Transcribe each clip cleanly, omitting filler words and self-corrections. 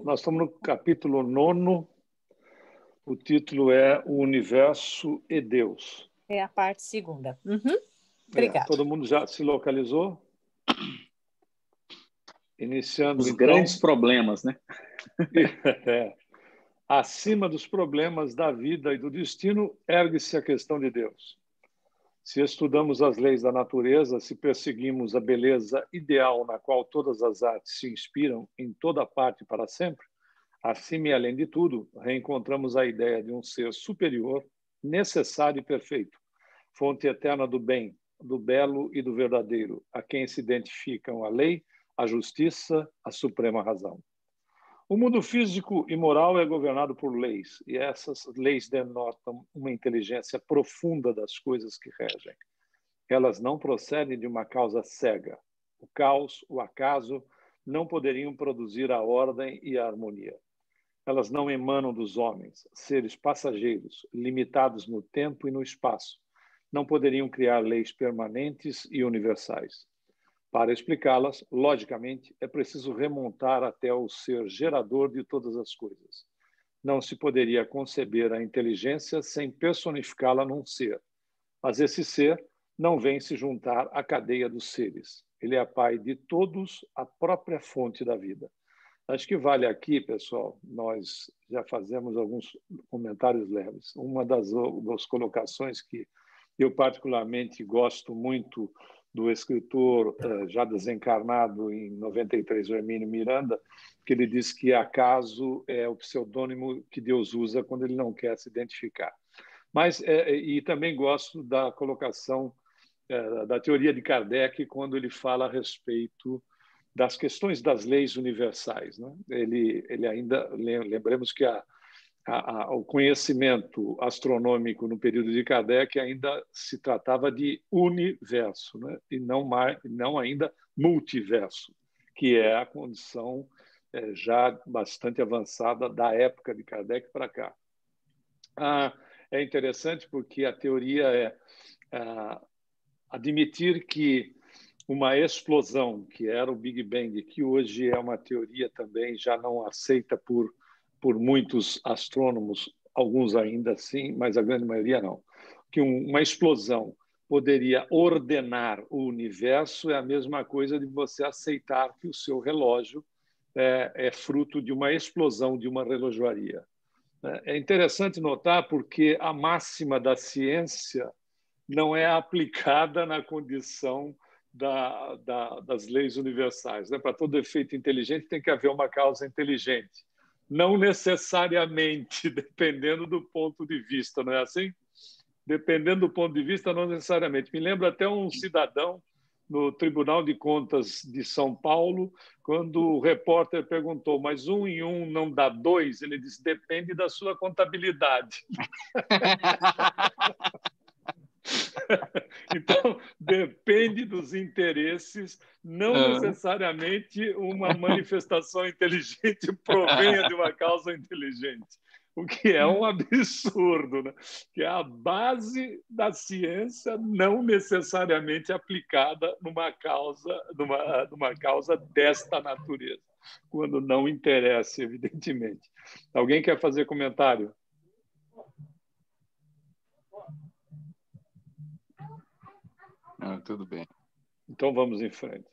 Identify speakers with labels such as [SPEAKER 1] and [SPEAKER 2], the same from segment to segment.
[SPEAKER 1] nós estamos no capítulo 9, o título é O Universo e Deus.
[SPEAKER 2] É a parte segunda. Obrigada.
[SPEAKER 1] Todo mundo já se localizou? Iniciando,
[SPEAKER 3] os grandes problemas, né?
[SPEAKER 1] Acima dos problemas da vida e do destino, ergue-se a questão de Deus. Se estudamos as leis da natureza, se perseguimos a beleza ideal na qual todas as artes se inspiram em toda parte para sempre, acima e além de tudo, reencontramos a ideia de um ser superior, necessário e perfeito, fonte eterna do bem, do belo e do verdadeiro, a quem se identificam a lei, a justiça, a suprema razão. O mundo físico e moral é governado por leis, e essas leis denotam uma inteligência profunda das coisas que regem. Elas não procedem de uma causa cega. O caos, o acaso, não poderiam produzir a ordem e a harmonia. Elas não emanam dos homens, seres passageiros, limitados no tempo e no espaço. Não poderiam criar leis permanentes e universais. Para explicá-las, logicamente, é preciso remontar até o ser gerador de todas as coisas. Não se poderia conceber a inteligência sem personificá-la num ser. Mas esse ser não vem se juntar à cadeia dos seres. Ele é pai de todos, a própria fonte da vida. Acho que vale aqui, pessoal, nós já fazemos alguns comentários leves. Uma das colocações que eu particularmente gosto muito do escritor já desencarnado em 93, o Hermínio Miranda, que ele diz que acaso é o pseudônimo que Deus usa quando ele não quer se identificar. Mas, e também gosto da colocação da teoria de Kardec, quando ele fala a respeito das questões das leis universais, né? Ele ainda, lembremos que o conhecimento astronômico no período de Kardec ainda se tratava de universo, né? E não ainda multiverso, que é a condição já bastante avançada da época de Kardec para cá. É interessante porque a teoria é admitir que uma explosão, que era o Big Bang, que hoje é uma teoria também já não aceita por muitos astrônomos, alguns ainda sim, mas a grande maioria não, que uma explosão poderia ordenar o universo é a mesma coisa de você aceitar que o seu relógio é fruto de uma explosão de uma relojoaria. É interessante notar porque a máxima da ciência não é aplicada na condição das leis universais. Para todo efeito inteligente tem que haver uma causa inteligente. Não necessariamente, dependendo do ponto de vista, não é assim? Dependendo do ponto de vista, não necessariamente. Me lembra até um cidadão no Tribunal de Contas de São Paulo, quando o repórter perguntou, mas 1 e 1 não dá 2? Ele disse, depende da sua contabilidade. Então, depende dos interesses, não necessariamente uma manifestação inteligente provenha de uma causa inteligente, o que é um absurdo, né? Que é a base da ciência não necessariamente aplicada numa causa desta natureza, quando não interessa, evidentemente. Alguém quer fazer comentário?
[SPEAKER 3] Tudo bem.
[SPEAKER 1] Então, vamos em frente.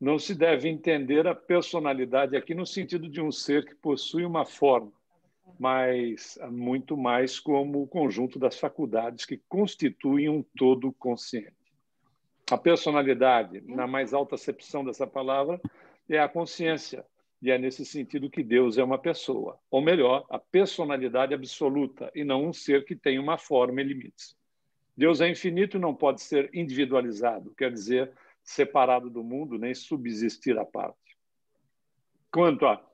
[SPEAKER 1] Não se deve entender a personalidade aqui no sentido de um ser que possui uma forma, mas muito mais como o conjunto das faculdades que constituem um todo consciente. A personalidade, na mais alta acepção dessa palavra, é a consciência, e é nesse sentido que Deus é uma pessoa, ou melhor, a personalidade absoluta, e não um ser que tem uma forma e limites. Deus é infinito e não pode ser individualizado, quer dizer, separado do mundo, nem subsistir à parte. Quanto a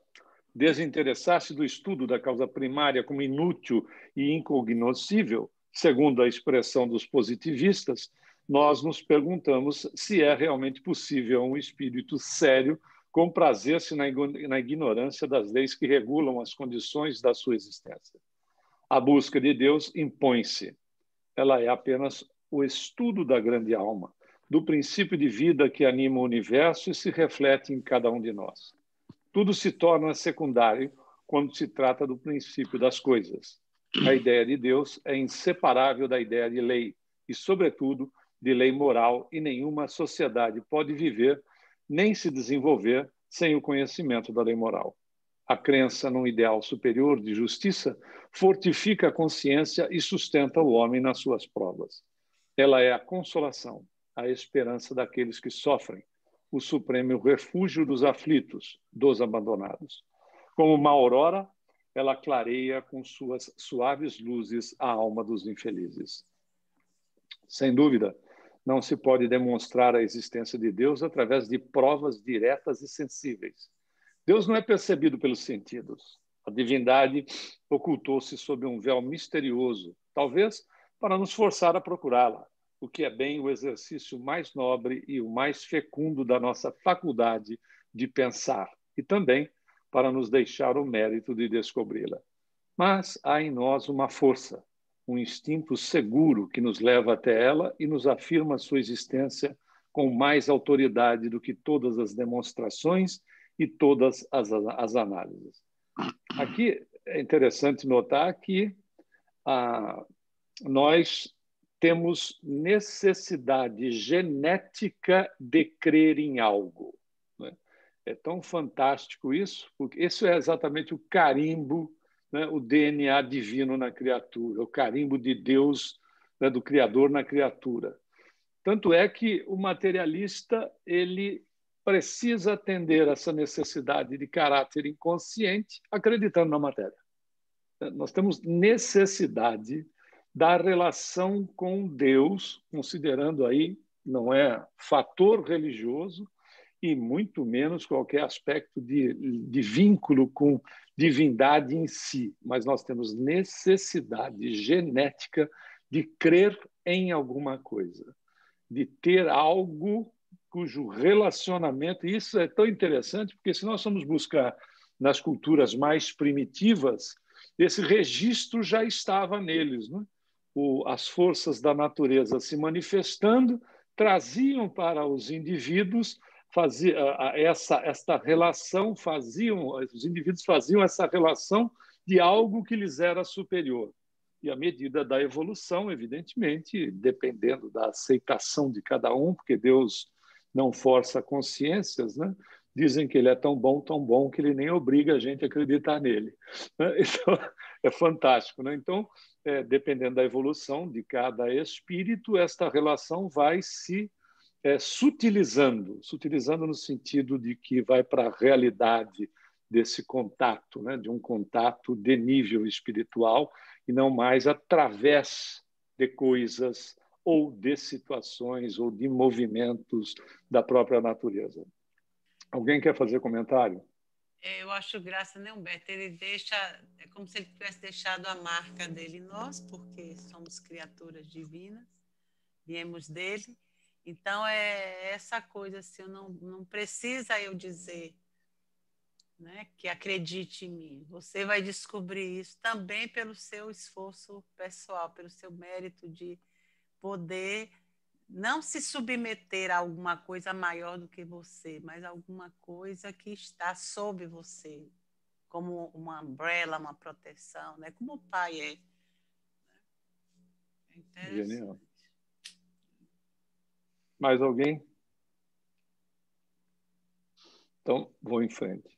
[SPEAKER 1] desinteressar-se do estudo da causa primária como inútil e incognoscível, segundo a expressão dos positivistas, nós nos perguntamos se é realmente possível um espírito sério comprazer-se na ignorância das leis que regulam as condições da sua existência. A busca de Deus impõe-se. Ela é apenas o estudo da grande alma, do princípio de vida que anima o universo e se reflete em cada um de nós. Tudo se torna secundário quando se trata do princípio das coisas. A ideia de Deus é inseparável da ideia de lei e, sobretudo, de lei moral, e nenhuma sociedade pode viver nem se desenvolver sem o conhecimento da lei moral. A crença num ideal superior de justiça fortifica a consciência e sustenta o homem nas suas provas. Ela é a consolação, a esperança daqueles que sofrem, o supremo refúgio dos aflitos, dos abandonados. Como uma aurora, ela clareia com suas suaves luzes a alma dos infelizes. Sem dúvida, não se pode demonstrar a existência de Deus através de provas diretas e sensíveis. Deus não é percebido pelos sentidos. A divindade ocultou-se sob um véu misterioso, talvez para nos forçar a procurá-la, o que é bem o exercício mais nobre e o mais fecundo da nossa faculdade de pensar, e também para nos deixar o mérito de descobri-la. Mas há em nós uma força, um instinto seguro que nos leva até ela e nos afirma sua existência com mais autoridade do que todas as demonstrações e todas as análises. Aqui é interessante notar que nós temos necessidade genética de crer em algo. Né? É tão fantástico isso, porque isso é exatamente o carimbo, né, o DNA divino na criatura, o carimbo de Deus, né, do Criador na criatura. Tanto é que o materialista ele precisa atender essa necessidade de caráter inconsciente, acreditando na matéria. Nós temos necessidade da relação com Deus, considerando aí, não é fator religioso e muito menos qualquer aspecto de vínculo com divindade em si, mas nós temos necessidade genética de crer em alguma coisa, de ter algo cujo relacionamento, e isso é tão interessante, porque se nós formos buscar nas culturas mais primitivas, esse registro já estava neles, né? As forças da natureza se manifestando traziam para os indivíduos esta relação, os indivíduos faziam essa relação de algo que lhes era superior. E à medida da evolução, evidentemente, dependendo da aceitação de cada um, porque Deus não força consciências, né? Dizem que ele é tão bom, que ele nem obriga a gente a acreditar nele. Então, é fantástico. Né? Então, dependendo da evolução de cada espírito, esta relação vai se sutilizando no sentido de que vai para a realidade desse contato, né? De um contato de nível espiritual e não mais através de coisas ou de situações ou de movimentos da própria natureza. Alguém quer fazer comentário?
[SPEAKER 3] Eu acho graça, né, Humberto? Ele deixa, é como se ele tivesse deixado a marca dele em nós, porque somos criaturas divinas, viemos dele. Então, é essa coisa, assim, não precisa eu dizer, né, que acredite em mim. Você vai descobrir isso também pelo seu esforço pessoal, pelo seu mérito de poder não se submeter a alguma coisa maior do que você, mas alguma coisa que está sob você, como uma umbrella, uma proteção, né? Como o pai é. É interessante.
[SPEAKER 1] Genial. Mais alguém? Então, vou em frente.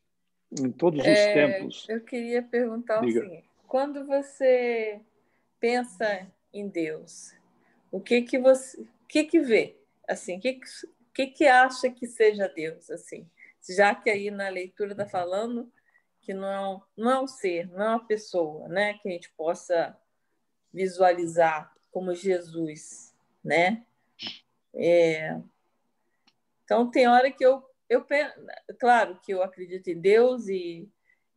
[SPEAKER 1] Em todos os tempos...
[SPEAKER 4] Eu queria perguntar o seguinte. Quando você pensa em Deus, o que que vê? Assim, o que acha que seja Deus? Assim, já que aí na leitura está falando que não é um ser, não é uma pessoa, né? Que a gente possa visualizar como Jesus, né? Então, tem hora que eu claro que eu acredito em Deus e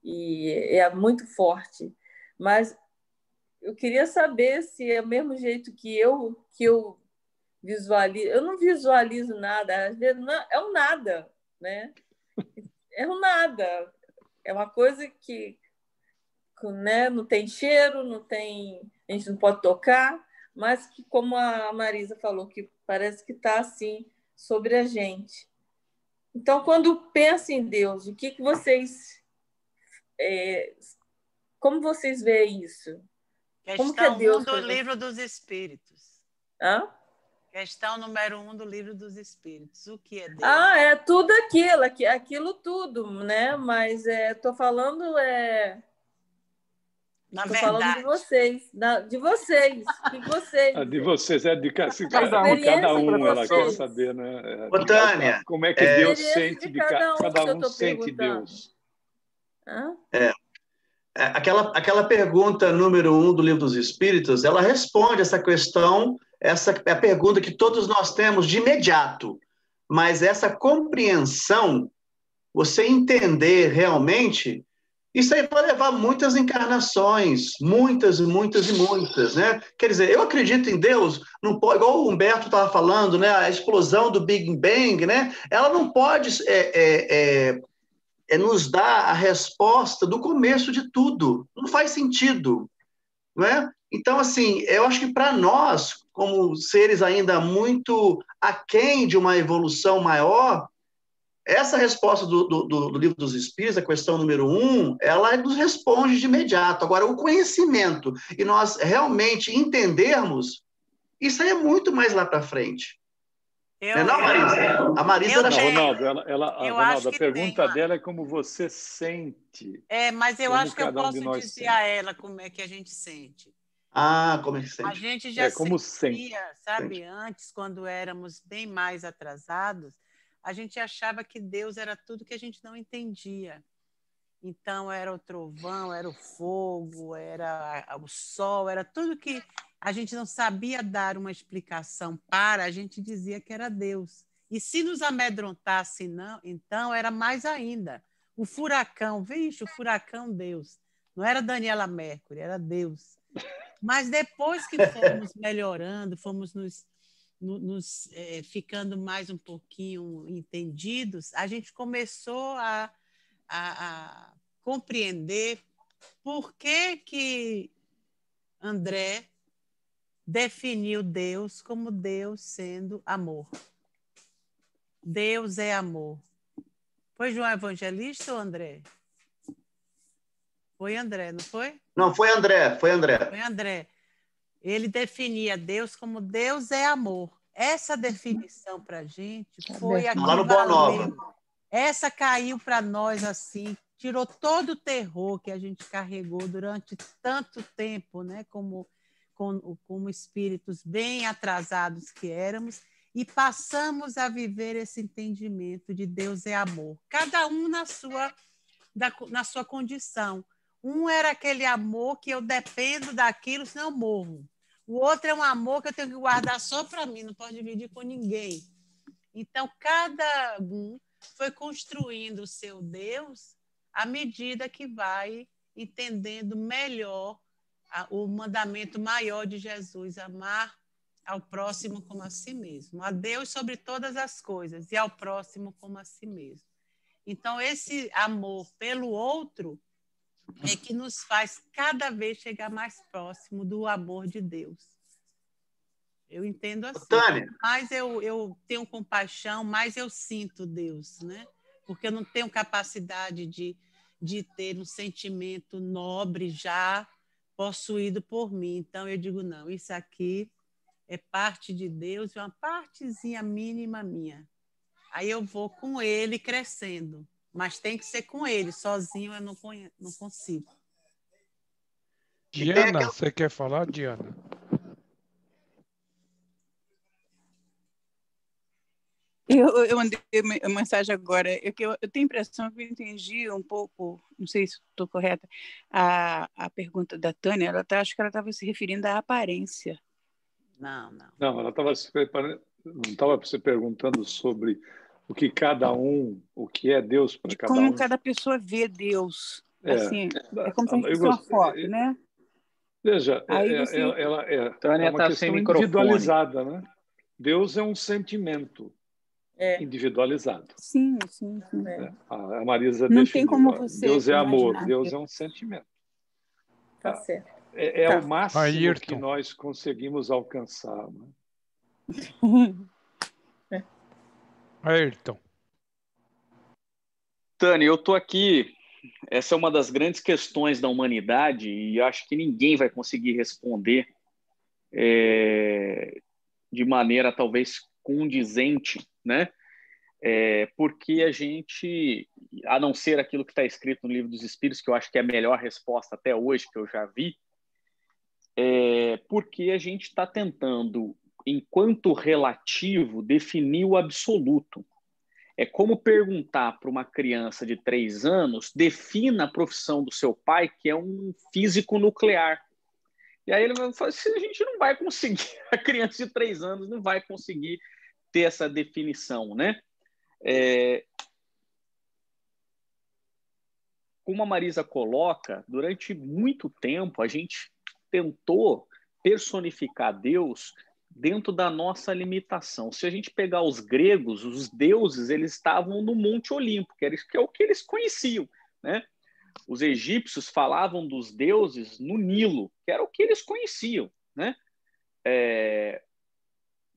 [SPEAKER 4] é muito forte, mas eu queria saber se é o mesmo jeito que eu visualizo. Eu não visualizo nada, às vezes não, é um nada, né? É um nada. É uma coisa que, né, não tem cheiro, não tem, a gente não pode tocar, mas que, como a Marisa falou, que parece que está assim sobre a gente. Então, quando pensa em Deus, o que vocês... como vocês veem isso? Como que é
[SPEAKER 3] Questão 1
[SPEAKER 4] Deus
[SPEAKER 3] do
[SPEAKER 4] para vocês?
[SPEAKER 3] Livro dos Espíritos.
[SPEAKER 4] Hã?
[SPEAKER 3] Questão número 1 do Livro dos Espíritos. O que é Deus?
[SPEAKER 4] É tudo aquilo tudo, né? Mas estou falando
[SPEAKER 3] Na
[SPEAKER 4] Estou falando de
[SPEAKER 3] verdade,
[SPEAKER 4] vocês, de vocês. O que vocês...
[SPEAKER 1] A de vocês é de
[SPEAKER 4] A
[SPEAKER 1] cada
[SPEAKER 4] experiência de
[SPEAKER 1] um, ela quer
[SPEAKER 4] vocês.
[SPEAKER 1] saber, né?
[SPEAKER 5] Ô, Tânia,
[SPEAKER 1] Como é que
[SPEAKER 4] A
[SPEAKER 1] Deus
[SPEAKER 4] experiência
[SPEAKER 1] sente
[SPEAKER 4] de
[SPEAKER 1] de
[SPEAKER 4] cada um
[SPEAKER 1] cada
[SPEAKER 4] que eu
[SPEAKER 1] um
[SPEAKER 4] estou
[SPEAKER 1] sente
[SPEAKER 4] perguntando.
[SPEAKER 1] Deus.
[SPEAKER 4] Hã?
[SPEAKER 5] aquela pergunta número 1 do Livro dos Espíritos, ela responde essa questão, essa é a pergunta que todos nós temos de imediato. Mas essa compreensão, você entender realmente, isso aí vai levar muitas encarnações, muitas, muitas e muitas, né? Quer dizer, eu acredito em Deus, não pode, igual o Humberto estava falando, né? A explosão do Big Bang, né? Ela não pode nos dar a resposta do começo de tudo. Não faz sentido, não é? Então, assim, eu acho que para nós, como seres ainda muito aquém de uma evolução maior, essa resposta do Livro dos Espíritos, a questão número 1, ela nos responde de imediato. Agora, o conhecimento e nós realmente entendermos, isso aí é muito mais lá para frente. Não, Marisa? A Marisa...
[SPEAKER 1] Não, Ronaldo,
[SPEAKER 3] Ronaldo,
[SPEAKER 1] a pergunta dela é como você sente.
[SPEAKER 3] Mas eu acho que eu posso dizer
[SPEAKER 1] sente.
[SPEAKER 3] a ela como é que a gente sente.
[SPEAKER 5] Como é que sente?
[SPEAKER 3] A gente já
[SPEAKER 1] como
[SPEAKER 3] sentia,
[SPEAKER 1] sente.
[SPEAKER 3] sabe? Antes, quando éramos bem mais atrasados, a gente achava que Deus era tudo que a gente não entendia. Então, era o trovão, era o fogo, era o sol, era tudo que a gente não sabia dar uma explicação para, a gente dizia que era Deus. E se nos amedrontasse, não, então era mais ainda. O furacão, vixe, o furacão Deus. Não era Daniela Mercury, era Deus. Mas depois que fomos melhorando, fomos nos ficando mais um pouquinho entendidos, a gente começou a compreender por que André definiu Deus como Deus sendo amor. Deus é amor. Foi João Evangelista ou André? Foi André, não foi?
[SPEAKER 5] Não, foi André.
[SPEAKER 3] Foi André. Ele definia Deus como Deus é amor. Essa definição para a gente foi a que
[SPEAKER 5] lá no Boa Nova.
[SPEAKER 3] Essa caiu para nós assim, tirou todo o terror que a gente carregou durante tanto tempo, né? Como espíritos bem atrasados que éramos, e passamos a viver esse entendimento de Deus é amor. Cada um na sua condição. Um era aquele amor que eu dependo daquilo, senão eu morro. O outro é um amor que eu tenho que guardar só para mim, não pode dividir com ninguém. Então, cada um foi construindo o seu Deus à medida que vai entendendo melhor o mandamento maior de Jesus, amar ao próximo como a si mesmo. A Deus sobre todas as coisas e ao próximo como a si mesmo. Então, esse amor pelo outro é que nos faz cada vez chegar mais próximo do amor de Deus. Eu entendo assim.
[SPEAKER 5] Tânia.
[SPEAKER 3] Mais eu tenho compaixão, mais eu sinto Deus, né? Porque eu não tenho capacidade de ter um sentimento nobre já possuído por mim. Então, eu digo, não, isso aqui é parte de Deus e uma partezinha mínima minha. Aí eu vou com ele crescendo. Mas tem que ser com ele, sozinho eu não consigo.
[SPEAKER 6] Diana, você quer falar, Diana?
[SPEAKER 7] Eu mandei uma mensagem agora. Eu tenho a impressão que eu entendi um pouco, não sei se estou correta, a pergunta da Tânia. Acho que ela estava se referindo à aparência.
[SPEAKER 3] Não.
[SPEAKER 1] Não, ela estava não estava se perguntando sobre o que cada um, o que é Deus para cada um.
[SPEAKER 7] Como cada pessoa vê Deus. Assim, é como se a gente fosse uma foto, né?
[SPEAKER 1] Veja, ela é uma questão individualizada, né? Deus é um sentimento individualizado.
[SPEAKER 7] Sim.
[SPEAKER 1] A Marisa
[SPEAKER 7] não
[SPEAKER 1] definiu.
[SPEAKER 7] Tem como você
[SPEAKER 1] Deus é amor, Deus é um sentimento.
[SPEAKER 4] Tá certo.
[SPEAKER 1] É o máximo que nós conseguimos alcançar. Né?
[SPEAKER 6] Ayrton.
[SPEAKER 8] Tânia, eu estou aqui. Essa é uma das grandes questões da humanidade e acho que ninguém vai conseguir responder de maneira talvez condizente, né? Porque a gente, a não ser aquilo que está escrito no Livro dos Espíritos, que eu acho que é a melhor resposta até hoje que eu já vi, porque a gente está tentando, enquanto relativo, definir o absoluto. É como perguntar para uma criança de 3 anos, defina a profissão do seu pai, que é um físico nuclear. E aí ele vai falar assim, a gente não vai conseguir, a criança de 3 anos não vai conseguir ter essa definição, né? Como a Marisa coloca, durante muito tempo a gente tentou personificar Deus dentro da nossa limitação. Se a gente pegar os gregos, os deuses, eles estavam no Monte Olimpo, que é o que eles conheciam, né? Os egípcios falavam dos deuses no Nilo, que era o que eles conheciam, né?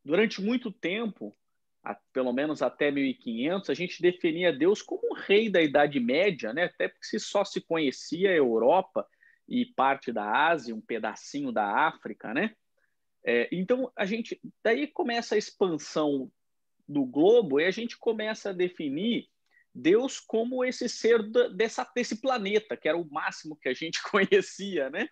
[SPEAKER 8] Durante muito tempo, pelo menos até 1500, a gente definia Deus como um rei da Idade Média, né? Até porque só se conhecia a Europa e parte da Ásia, um pedacinho da África, né? Então, daí começa a expansão do globo e a gente começa a definir Deus como esse ser desse planeta, que era o máximo que a gente conhecia, né?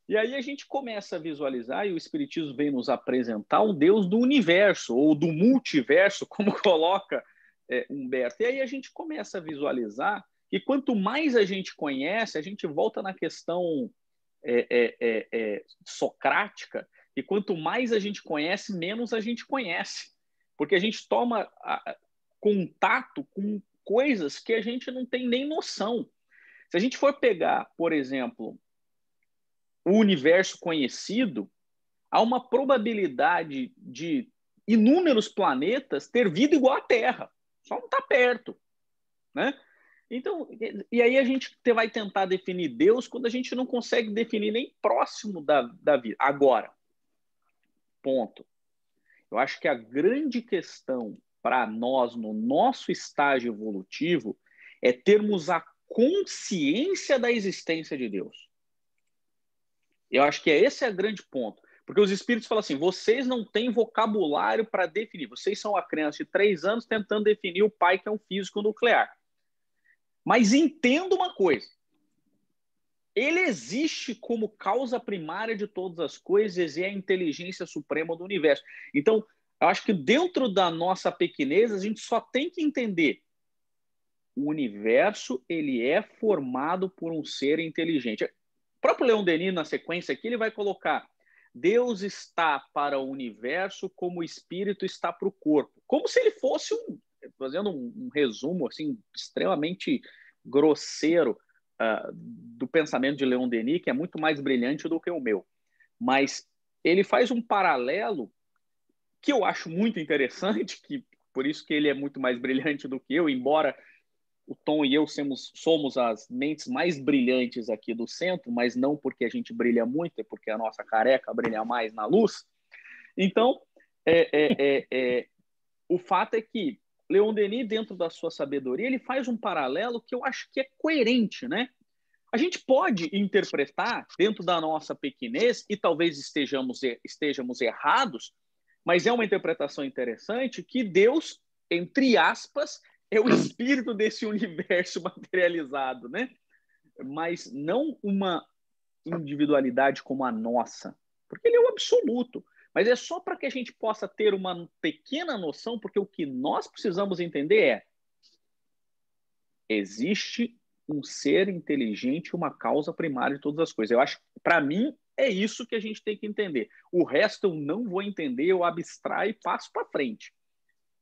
[SPEAKER 8] E aí a gente começa a visualizar, e o Espiritismo vem nos apresentar um Deus do universo, ou do multiverso, como coloca Humberto. E aí a gente começa a visualizar que quanto mais a gente conhece, a gente volta na questão socrática, e quanto mais a gente conhece, menos a gente conhece. Porque a gente toma contato com coisas que a gente não tem nem noção. Se a gente for pegar, por exemplo, o universo conhecido, há uma probabilidade de inúmeros planetas ter vida igual à Terra. Só não está perto, né? Então, e aí a gente vai tentar definir Deus quando a gente não consegue definir nem próximo da vida. Agora, ponto. Eu acho que a grande questão para nós, no nosso estágio evolutivo, é termos a consciência da existência de Deus. Eu acho que esse é o grande ponto. Porque os espíritos falam assim, vocês não têm vocabulário para definir. Vocês são a criança de 3 anos tentando definir o pai que é um físico nuclear. Mas entenda uma coisa. Ele existe como causa primária de todas as coisas e é a inteligência suprema do universo. Então, eu acho que dentro da nossa pequenez, a gente só tem que entender o universo, ele é formado por um ser inteligente. O próprio Leon Denis, na sequência aqui, ele vai colocar Deus está para o universo como o espírito está para o corpo. Como se ele fosse fazendo um resumo assim, extremamente grosseiro do pensamento de Leon Denis, que é muito mais brilhante do que o meu. Mas ele faz um paralelo que eu acho muito interessante, que por isso que ele é muito mais brilhante do que eu, embora o Tom e eu somos as mentes mais brilhantes aqui do centro, mas não porque a gente brilha muito, é porque a nossa careca brilha mais na luz. Então, o fato é que Leon Denis, dentro da sua sabedoria, ele faz um paralelo que eu acho que é coerente, né? A gente pode interpretar dentro da nossa pequenez, e talvez estejamos errados, mas é uma interpretação interessante, que Deus, entre aspas, é o espírito desse universo materializado, né? Mas não uma individualidade como a nossa, porque ele é o absoluto. Mas é só para que a gente possa ter uma pequena noção, porque o que nós precisamos entender é: existe um ser inteligente, uma causa primária de todas as coisas. Eu acho que, para mim, é isso que a gente tem que entender. O resto eu não vou entender, eu abstraio e passo para frente,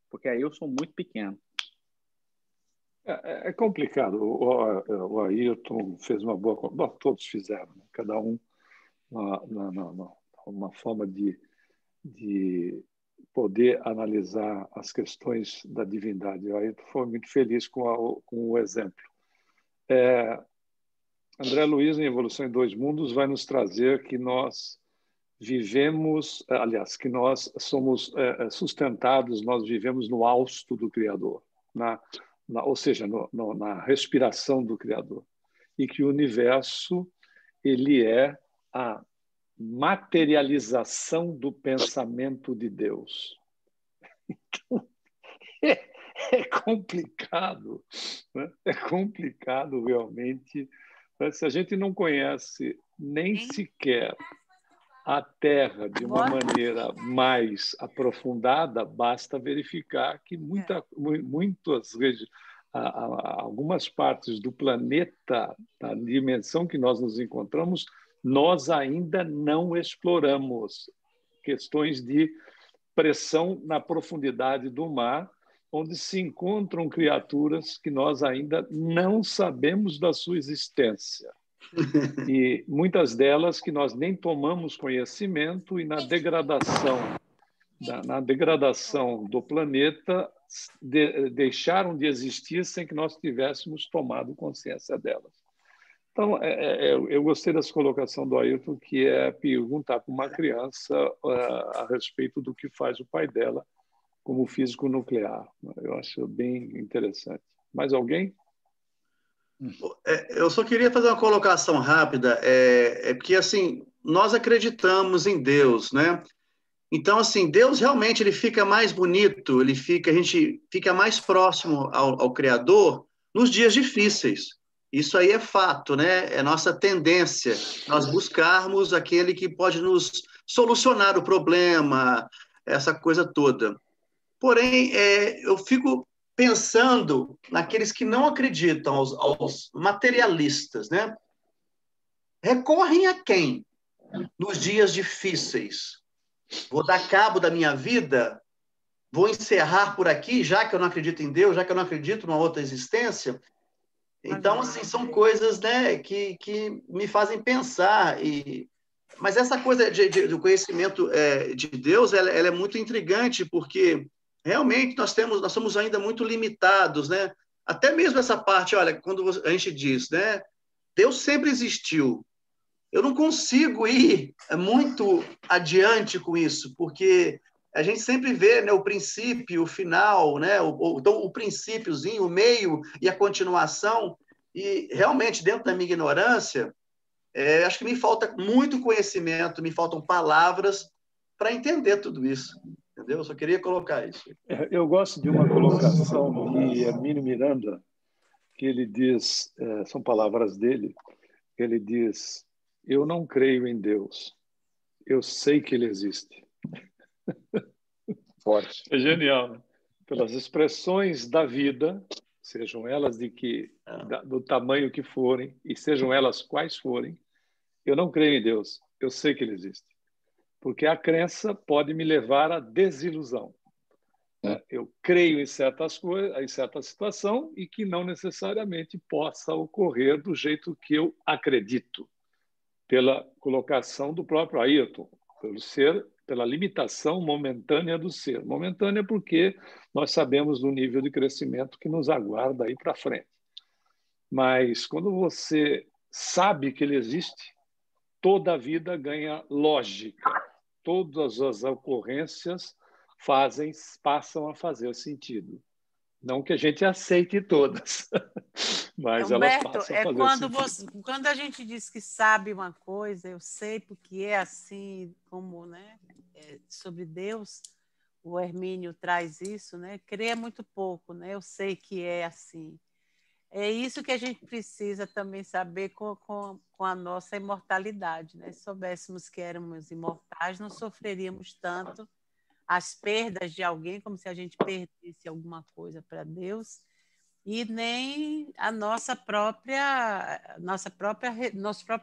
[SPEAKER 8] porque aí eu sou muito pequeno.
[SPEAKER 1] É complicado. O Ayrton fez uma boa... Bom, todos fizeram, né? Cada um uma forma de poder analisar as questões da divindade. O Ayrton foi muito feliz com o exemplo. André Luiz, em Evolução em Dois Mundos, vai nos trazer que nós vivemos, aliás, que nós somos sustentados, nós vivemos no hausto do Criador, ou seja, na respiração do Criador, e que o universo ele é a materialização do pensamento de Deus. Então, é complicado, né? É complicado realmente. Se a gente não conhece nem sequer a Terra de uma maneira mais aprofundada, basta verificar que algumas partes do planeta, da dimensão que nós nos encontramos, nós ainda não exploramos. Questões de pressão na profundidade do mar, onde se encontram criaturas que nós ainda não sabemos da sua existência. E muitas delas que nós nem tomamos conhecimento, e na degradação do planeta deixaram de existir sem que nós tivéssemos tomado consciência delas. Então, eu gostei dessa colocação do Ayrton, que é perguntar para uma criança a respeito do que faz o pai dela como físico nuclear. Eu acho bem interessante. Mais alguém?
[SPEAKER 5] Eu só queria fazer uma colocação rápida, porque, assim, nós acreditamos em Deus, né? Então, assim, Deus realmente ele fica mais bonito, a gente fica mais próximo ao Criador nos dias difíceis. Isso aí é fato, né? É nossa tendência, nós buscarmos aquele que pode nos solucionar o problema, essa coisa toda. Porém, eu fico pensando naqueles que não acreditam, aos materialistas, né? Recorrem a quem nos dias difíceis? Vou dar cabo da minha vida? Vou encerrar por aqui, já que eu não acredito em Deus, já que eu não acredito numa outra existência? Então, assim, são coisas, né, que me fazem pensar. Mas essa coisa do conhecimento de Deus, ela é muito intrigante, porque realmente nós somos ainda muito limitados, né? Até mesmo essa parte, olha, quando a gente diz, né, Deus sempre existiu. Eu não consigo ir muito adiante com isso, porque a gente sempre vê, né, o princípio, o final, né, o princípiozinho, o meio e a continuação, e realmente, dentro da minha ignorância, acho que me falta muito conhecimento, me faltam palavras para entender tudo isso, entendeu? Eu só queria colocar isso.
[SPEAKER 1] Eu gosto de uma colocação de Hermínio Miranda, que ele diz, são palavras dele, ele diz: eu não creio em Deus, eu sei que ele existe.
[SPEAKER 6] Forte.
[SPEAKER 1] É genial, né? Pelas expressões da vida, sejam elas do tamanho que forem, e sejam elas quais forem, eu não creio em Deus, eu sei que ele existe. Porque a crença pode me levar à desilusão. Eu creio em certas coisas, em certa situação, e que não necessariamente possa ocorrer do jeito que eu acredito, pela colocação do próprio Ayrton, pela limitação momentânea do ser. Momentânea porque nós sabemos do nível de crescimento que nos aguarda aí para frente. Mas quando você sabe que ele existe, toda a vida ganha lógica. Todas as ocorrências passam a fazer sentido. Não que a gente aceite todas, mas
[SPEAKER 3] Humberto,
[SPEAKER 1] elas passam a fazer sentido.
[SPEAKER 3] Quando a gente diz que sabe uma coisa, eu sei porque é assim, como, né, sobre Deus, o Hermínio traz isso, né? Crer é muito pouco, né? Eu sei que é assim. É isso que a gente precisa também saber com a nossa imortalidade, né? Se soubéssemos que éramos imortais, não sofreríamos tanto as perdas de alguém, como se a gente perdesse alguma coisa para Deus, e nem a nosso próprio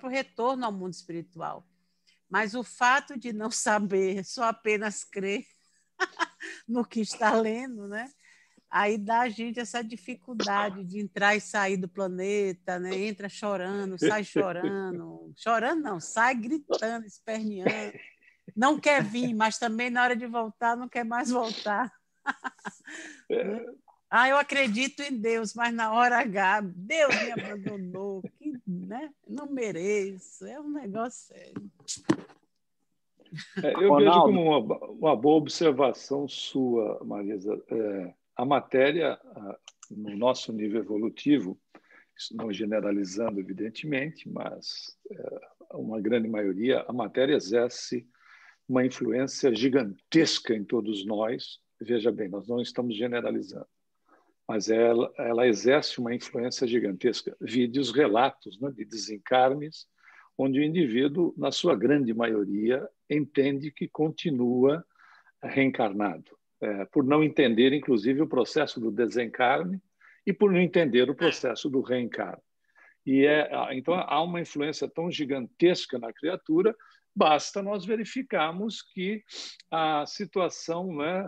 [SPEAKER 3] retorno ao mundo espiritual. Mas o fato de não saber, só apenas crer no que está lendo, né? Aí dá a gente essa dificuldade de entrar e sair do planeta, né? Entra chorando, sai chorando. Chorando não, sai gritando, esperneando. Não quer vir, mas também na hora de voltar não quer mais voltar. Eu acredito em Deus, mas na hora H, Deus me abandonou, né? Não mereço. É um negócio sério.
[SPEAKER 1] Eu vejo como uma boa observação sua, Marisa, a matéria, no nosso nível evolutivo, não generalizando, evidentemente, mas uma grande maioria, a matéria exerce uma influência gigantesca em todos nós. Veja bem, nós não estamos generalizando, mas ela exerce uma influência gigantesca. Vide os relatos, né, de desencarnes, onde o indivíduo, na sua grande maioria, entende que continua reencarnado, por não entender, inclusive, o processo do desencarne e por não entender o processo do reencarne. Então, há uma influência tão gigantesca na criatura, basta nós verificarmos que a situação, né,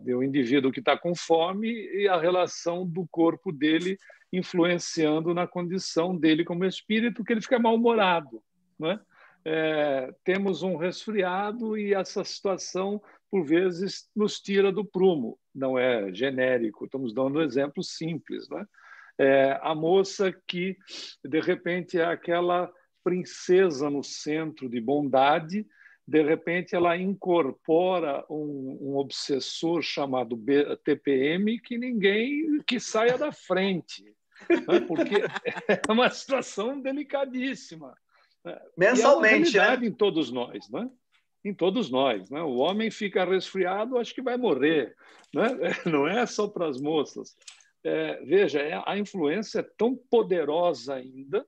[SPEAKER 1] do indivíduo que está com fome e a relação do corpo dele influenciando na condição dele como espírito, que ele fica mal-humorado, né? Temos um resfriado e essa situação, por vezes, nos tira do prumo. Não é genérico, estamos dando um exemplo simples, né? A moça que, de repente, é aquela princesa no centro de bondade, de repente ela incorpora um obsessor chamado TPM que saia da frente, né? Porque é uma situação delicadíssima.
[SPEAKER 5] Mensalmente,
[SPEAKER 1] e é uma realidade, né? Em todos nós, né? Em todos nós, né? O homem fica resfriado, acho que vai morrer, né? Não é só para as moças. Veja, a influência é tão poderosa ainda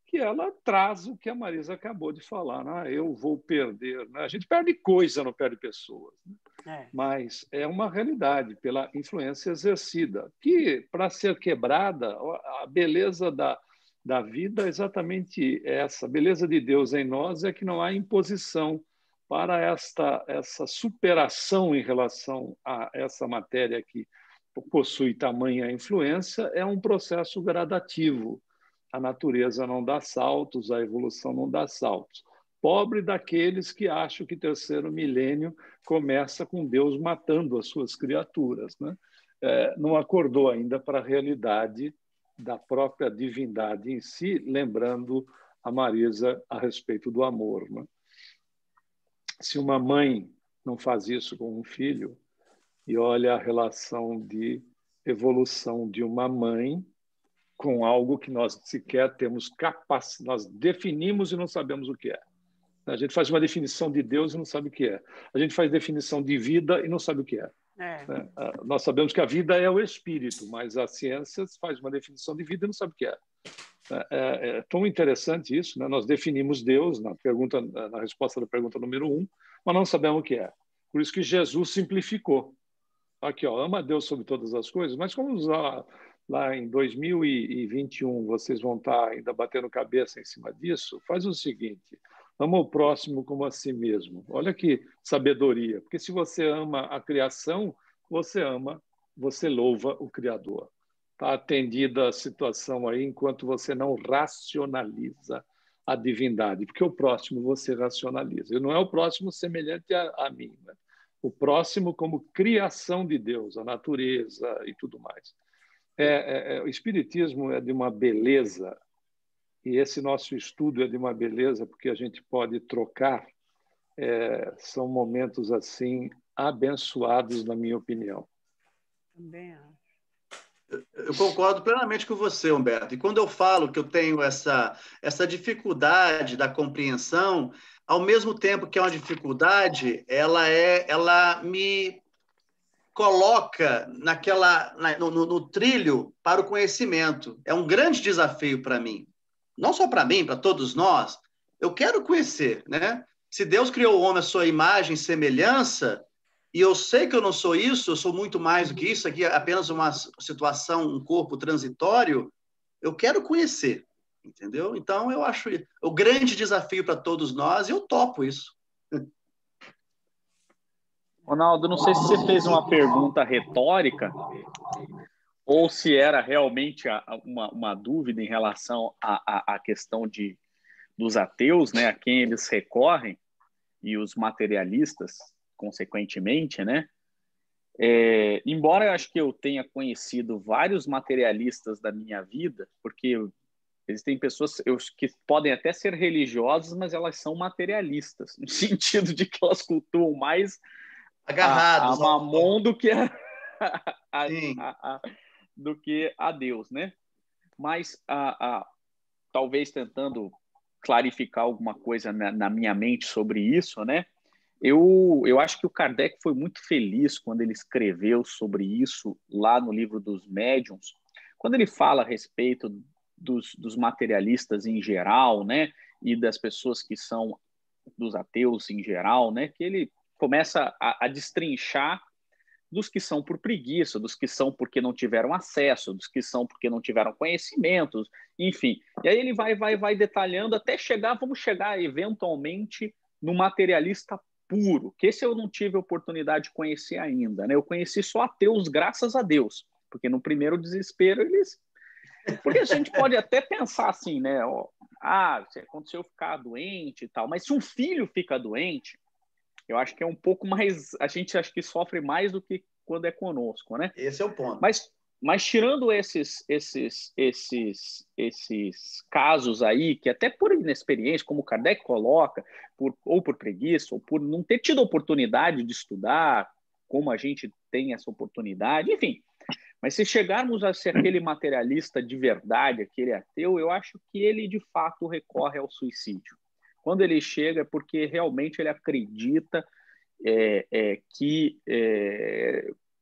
[SPEAKER 1] que ela traz o que a Marisa acabou de falar, né? Eu vou perder, né? A gente perde coisa, não perde pessoas, né? Mas é uma realidade pela influência exercida, que, para ser quebrada, a beleza da vida é exatamente essa. A beleza de Deus em nós é que não há imposição para essa superação em relação a essa matéria que possui tamanha influência. É um processo gradativo. A natureza não dá saltos, a evolução não dá saltos. Pobre daqueles que acham que o terceiro milênio começa com Deus matando as suas criaturas, né? Não acordou ainda para a realidade da própria divindade em si, lembrando a Marisa a respeito do amor, né? Se uma mãe não faz isso com um filho, e olha a relação de evolução de uma mãe com algo que nós sequer temos capacidade, nós definimos e não sabemos o que é. A gente faz uma definição de Deus e não sabe o que é. A gente faz definição de vida e não sabe o que é. Nós sabemos que a vida é o espírito, mas a ciência faz uma definição de vida e não sabe o que é. É tão interessante isso, né? Nós definimos Deus na resposta da pergunta número 1, mas não sabemos o que é. Por isso que Jesus simplificou. Aqui, ó, ama a Deus sobre todas as coisas, mas como lá em 2021 vocês vão estar ainda batendo cabeça em cima disso, faz o seguinte: ama o próximo como a si mesmo. Olha que sabedoria, porque se você ama a criação, você louva o Criador. Está atendida a situação aí enquanto você não racionaliza a divindade, porque o próximo você racionaliza. E não é o próximo semelhante a mim, né? O próximo como criação de Deus, a natureza e tudo mais. O Espiritismo é de uma beleza, e esse nosso estudo é de uma beleza, porque a gente pode trocar. São momentos assim abençoados, na minha opinião.
[SPEAKER 3] Também acho.
[SPEAKER 5] Eu concordo plenamente com você, Humberto. E quando eu falo que eu tenho essa dificuldade da compreensão, ao mesmo tempo que é uma dificuldade, ela me coloca no trilho para o conhecimento. É um grande desafio para mim. Não só para mim, para todos nós. Eu quero conhecer, né? Se Deus criou o homem à sua imagem e semelhança, e eu sei que eu não sou isso, eu sou muito mais do que isso, aqui é apenas uma situação, um corpo transitório, eu quero conhecer, entendeu? Então, eu acho o grande desafio para todos nós, e eu topo isso.
[SPEAKER 8] Ronaldo, não sei se você fez uma pergunta retórica ou se era realmente uma dúvida em relação à questão dos ateus, né, a quem eles recorrem, e os materialistas, consequentemente, né? Embora eu acho que eu tenha conhecido vários materialistas da minha vida, porque existem pessoas que podem até ser religiosas, mas elas são materialistas, no sentido de que elas cultuam mais
[SPEAKER 5] agarrados
[SPEAKER 8] a Mamon do que do que a Deus, né? Mas talvez tentando clarificar alguma coisa na minha mente sobre isso, né? Eu acho que o Kardec foi muito feliz quando ele escreveu sobre isso lá no livro dos Médiuns, quando ele fala a respeito dos materialistas em geral, né? E das pessoas que são dos ateus em geral, né? Que ele começa a destrinchar dos que são por preguiça, dos que são porque não tiveram acesso, dos que são porque não tiveram conhecimentos, enfim. E aí ele vai detalhando até vamos chegar eventualmente no materialista puro, que esse eu não tive a oportunidade de conhecer ainda, né? Eu conheci só ateus, graças a Deus, porque no primeiro desespero eles... Porque a gente pode até pensar assim, né? Se aconteceu ficar doente e tal, mas se um filho fica doente, eu acho que é um pouco mais... A gente acha que sofre mais do que quando é conosco, né?
[SPEAKER 5] Esse é o ponto.
[SPEAKER 8] Mas tirando esses casos aí, que até por inexperiência, como o Kardec coloca, ou por preguiça, ou por não ter tido oportunidade de estudar, como a gente tem essa oportunidade, enfim. Mas se chegarmos a ser aquele materialista de verdade, aquele ateu, eu acho que ele, de fato, recorre ao suicídio. Quando ele chega é porque realmente ele acredita que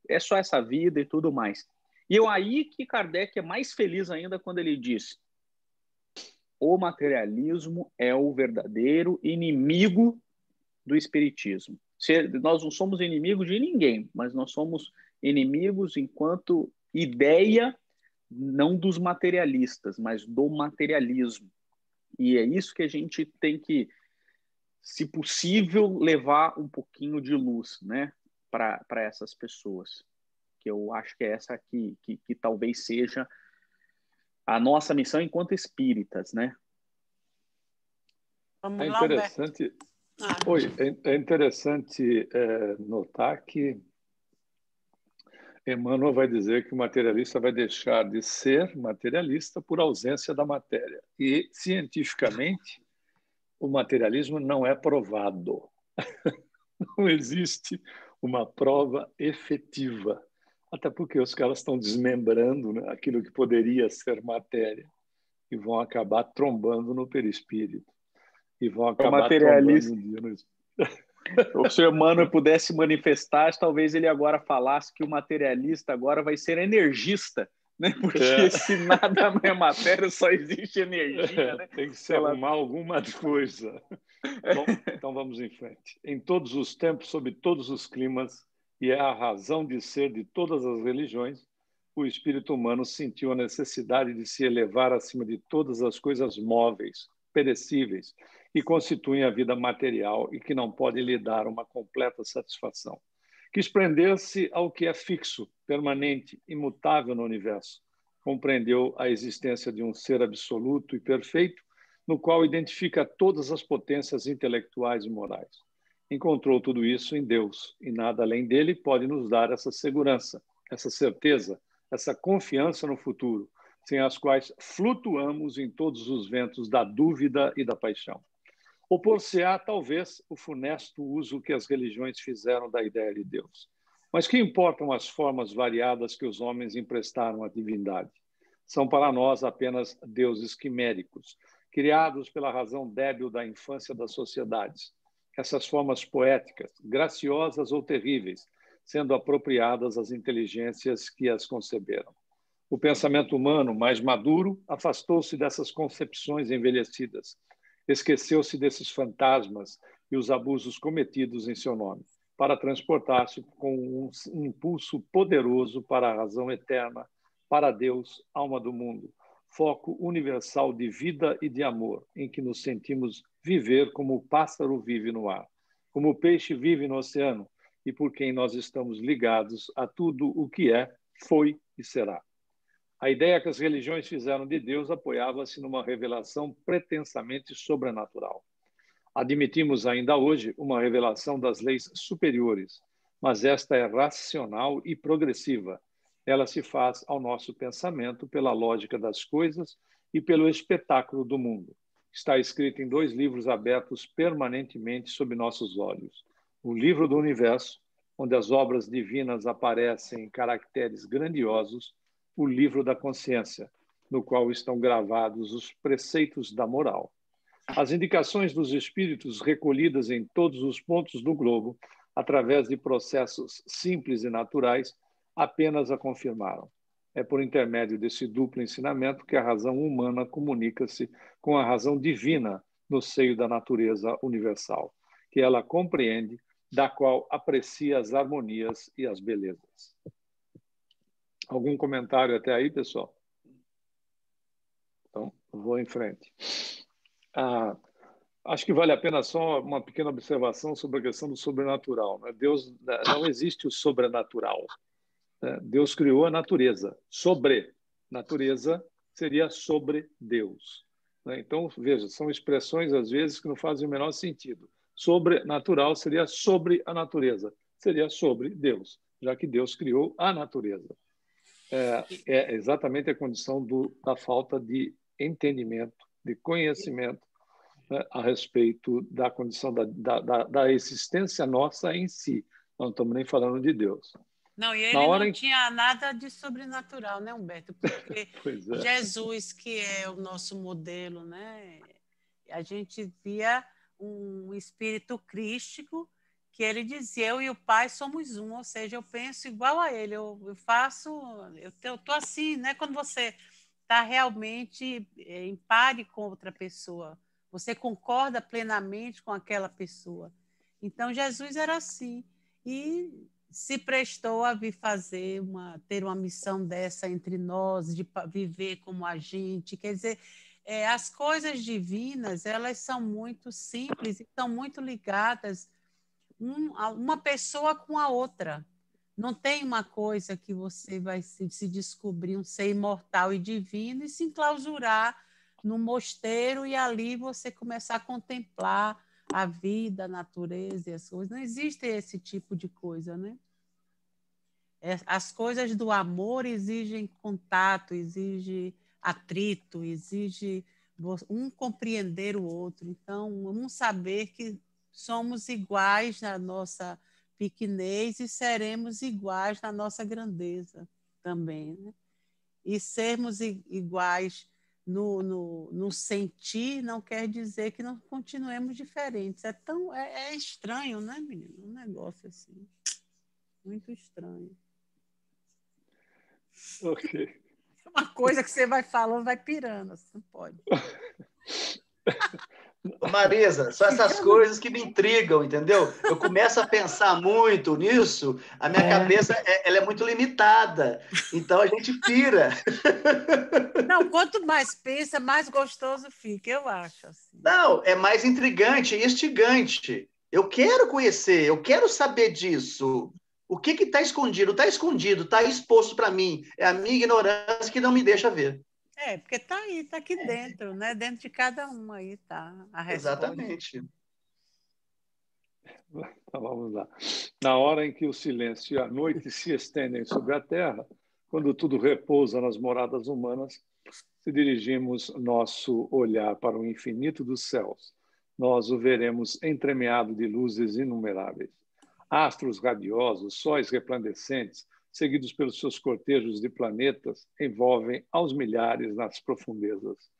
[SPEAKER 8] é só essa vida e tudo mais. E aí que Kardec é mais feliz ainda quando ele diz: o materialismo é o verdadeiro inimigo do espiritismo. Nós não somos inimigos de ninguém, mas nós somos inimigos enquanto ideia, não dos materialistas, mas do materialismo. E é isso que a gente tem que, se possível, levar um pouquinho de luz, né, para essas pessoas. Que eu acho que é essa aqui, que talvez seja a nossa missão enquanto espíritas, né?
[SPEAKER 3] Vamos
[SPEAKER 1] É
[SPEAKER 3] lá,
[SPEAKER 1] interessante, é interessante notar que Emmanuel vai dizer que o materialista vai deixar de ser materialista por ausência da matéria. E, cientificamente, o materialismo não é provado. Não existe uma prova efetiva. Até porque os caras estão desmembrando, né, aquilo que poderia ser matéria e vão acabar trombando no perispírito. E vão acabar trombando no
[SPEAKER 8] Se o Emmanuel pudesse manifestar, talvez ele agora falasse que o materialista agora vai ser energista, né? Porque se nada é matéria, só existe energia, né?
[SPEAKER 1] Tem que se arrumar alguma coisa. Bom, então vamos em frente. Em todos os tempos, sob todos os climas, e é a razão de ser de todas as religiões, o espírito humano sentiu a necessidade de se elevar acima de todas as coisas móveis, perecíveis, que constituem a vida material e que não pode lhe dar uma completa satisfação. Quis prender-se ao que é fixo, permanente, imutável no universo. Compreendeu a existência de um ser absoluto e perfeito, no qual identifica todas as potências intelectuais e morais. Encontrou tudo isso em Deus, e nada além dele pode nos dar essa segurança, essa certeza, essa confiança no futuro, sem as quais flutuamos em todos os ventos da dúvida e da paixão. Opor-se-á, talvez, o funesto uso que as religiões fizeram da ideia de Deus. Mas que importam as formas variadas que os homens emprestaram à divindade? São para nós apenas deuses quiméricos, criados pela razão débil da infância das sociedades. Essas formas poéticas, graciosas ou terríveis, sendo apropriadas às inteligências que as conceberam. O pensamento humano, mais maduro, afastou-se dessas concepções envelhecidas, esqueceu-se desses fantasmas e os abusos cometidos em seu nome, para transportar-se com um impulso poderoso para a razão eterna, para Deus, alma do mundo, foco universal de vida e de amor, em que nos sentimos viver como o pássaro vive no ar, como o peixe vive no oceano, e por quem nós estamos ligados a tudo o que é, foi e será. A ideia que as religiões fizeram de Deus apoiava-se numa revelação pretensamente sobrenatural. Admitimos ainda hoje uma revelação das leis superiores, mas esta é racional e progressiva. Ela se faz ao nosso pensamento pela lógica das coisas e pelo espetáculo do mundo. Está escrita em 2 livros abertos permanentemente sob nossos olhos: o livro do universo onde as obras divinas aparecem em caracteres grandiosos, o livro da consciência, no qual estão gravados os preceitos da moral. As indicações dos espíritos recolhidas em todos os pontos do globo, através de processos simples e naturais, apenas a confirmaram. É por intermédio desse duplo ensinamento que a razão humana comunica-se com a razão divina no seio da natureza universal, que ela compreende, da qual aprecia as harmonias e as belezas. Algum comentário até aí, pessoal? Então, vou em frente. Acho que vale a pena só uma pequena observação sobre a questão do sobrenatural, né? Deus, não existe o sobrenatural. Né? Deus criou a natureza. Sobre natureza seria sobre Deus. Né? Então, veja, são expressões, às vezes, que não fazem o menor sentido. Sobrenatural seria sobre a natureza. Seria sobre Deus, já que Deus criou a natureza. É exatamente a condição da falta de entendimento, de conhecimento, né, a respeito da condição da existência nossa em si. Não estamos nem falando de Deus.
[SPEAKER 3] Não, e ele não tinha nada de sobrenatural, né, Humberto? Porque Jesus, que é o nosso modelo, né? A gente via um espírito crístico que ele dizia, eu e o Pai somos um, ou seja, eu penso igual a ele, eu faço, eu estou assim, né? Quando você está realmente em pare com outra pessoa, você concorda plenamente com aquela pessoa. Então, Jesus era assim, e se prestou a vir ter uma missão dessa entre nós, de viver como a gente, quer dizer, as coisas divinas, elas são muito simples e estão muito ligadas uma pessoa com a outra. Não tem uma coisa que você vai se descobrir um ser imortal e divino e se enclausurar no mosteiro e ali você começar a contemplar a vida, a natureza e as coisas. Não existe esse tipo de coisa, né? As coisas do amor exigem contato, exigem atrito, exigem um compreender o outro. Então, um saber que somos iguais na nossa pequenez e seremos iguais na nossa grandeza também, né? E sermos iguais no sentir não quer dizer que não continuemos diferentes. É estranho, né, menino? Um negócio assim, muito estranho.
[SPEAKER 1] Ok.
[SPEAKER 3] Uma coisa que você vai falando, vai pirando, você não pode.
[SPEAKER 5] Marisa, são essas coisas que me intrigam, entendeu? Eu começo a pensar muito nisso, a minha cabeça ela é muito limitada, então a gente pira.
[SPEAKER 3] Não, quanto mais pensa, mais gostoso fica, eu acho. Assim.
[SPEAKER 5] Não, é mais intrigante e instigante. Eu quero conhecer, eu quero saber disso. O que está escondido? Está escondido, está exposto para mim. É a minha ignorância que não me deixa ver.
[SPEAKER 3] Porque está aí, está aqui dentro, né? Dentro de cada um aí está a resposta.
[SPEAKER 5] Exatamente.
[SPEAKER 1] Então, vamos lá. Na hora em que o silêncio e a noite se estendem sobre a terra, quando tudo repousa nas moradas humanas, se dirigimos nosso olhar para o infinito dos céus, nós o veremos entremeado de luzes inumeráveis. Astros radiosos, sóis resplandecentes, seguidos pelos seus cortejos de planetas, envolvem aos milhares nas profundezas.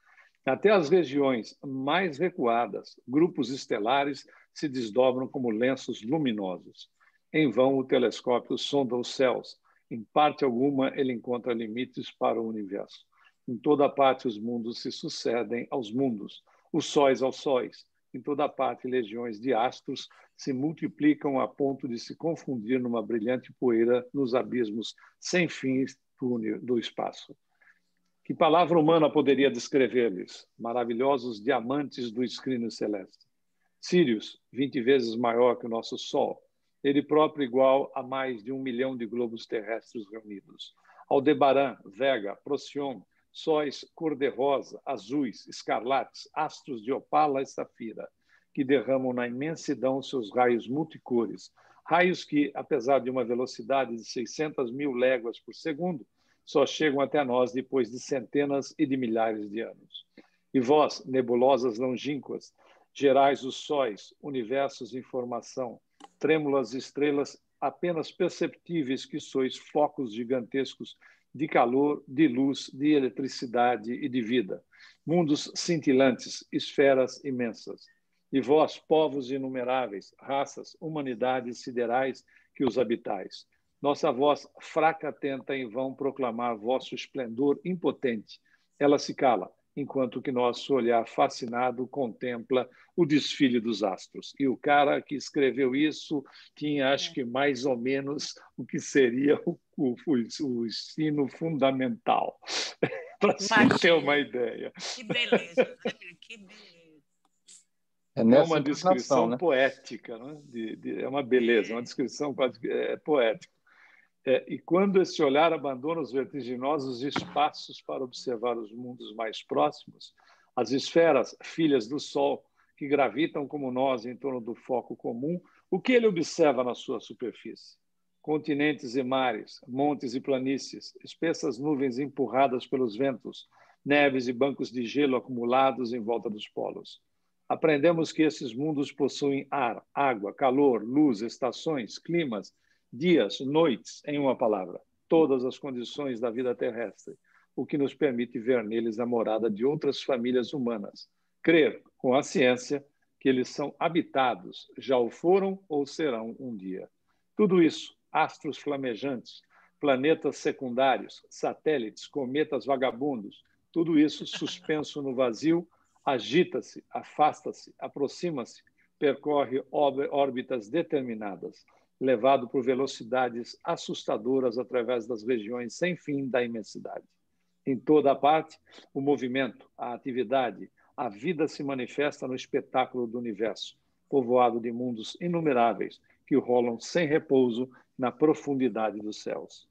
[SPEAKER 1] Até as regiões mais recuadas, grupos estelares se desdobram como lenços luminosos. Em vão, o telescópio sonda os céus. Em parte alguma, ele encontra limites para o universo. Em toda parte, os mundos se sucedem aos mundos, os sóis aos sóis. Em toda parte, legiões de astros se multiplicam a ponto de se confundir numa brilhante poeira nos abismos sem fim do espaço. Que palavra humana poderia descrever-lhes? Maravilhosos diamantes do escrínio celeste. Sírius, 20 vezes maior que o nosso Sol. Ele próprio igual a mais de 1 milhão de globos terrestres reunidos. Aldebaran, Vega, Procyon, sóis cor-de-rosa, azuis, escarlates, astros de opala e safira, que derramam na imensidão seus raios multicores. Raios que, apesar de uma velocidade de 600 mil léguas por segundo, só chegam até nós depois de centenas e de milhares de anos. E vós, nebulosas longínquas, gerais os sóis, universos em formação, trêmulas estrelas apenas perceptíveis que sois focos gigantescos de calor, de luz, de eletricidade e de vida, mundos cintilantes, esferas imensas. E vós, povos inumeráveis, raças, humanidades siderais que os habitais, nossa voz fraca tenta em vão proclamar vosso esplendor impotente. Ela se cala, enquanto que nosso olhar fascinado contempla o desfile dos astros. E o cara que escreveu isso tinha, acho que, mais ou menos o que seria o ensino fundamental, para se ter uma ideia.
[SPEAKER 3] Que beleza, né? Que beleza.
[SPEAKER 1] É uma descrição, né? Poética, né? É uma beleza, uma descrição poética. E quando esse olhar abandona os vertiginosos espaços para observar os mundos mais próximos, as esferas, filhas do Sol, que gravitam como nós em torno do foco comum, o que ele observa na sua superfície? Continentes e mares, montes e planícies, espessas nuvens empurradas pelos ventos, neves e bancos de gelo acumulados em volta dos polos. Aprendemos que esses mundos possuem ar, água, calor, luz, estações, climas, dias, noites, em uma palavra, todas as condições da vida terrestre, o que nos permite ver neles a morada de outras famílias humanas. Crer, com a ciência, que eles são habitados, já o foram ou serão um dia. Tudo isso, astros flamejantes, planetas secundários, satélites, cometas vagabundos, tudo isso suspenso no vazio, agita-se, afasta-se, aproxima-se, percorre órbitas determinadas, levado por velocidades assustadoras através das regiões sem fim da imensidade. Em toda a parte, o movimento, a atividade, a vida se manifesta no espetáculo do universo, povoado de mundos inumeráveis que rolam sem repouso na profundidade dos céus.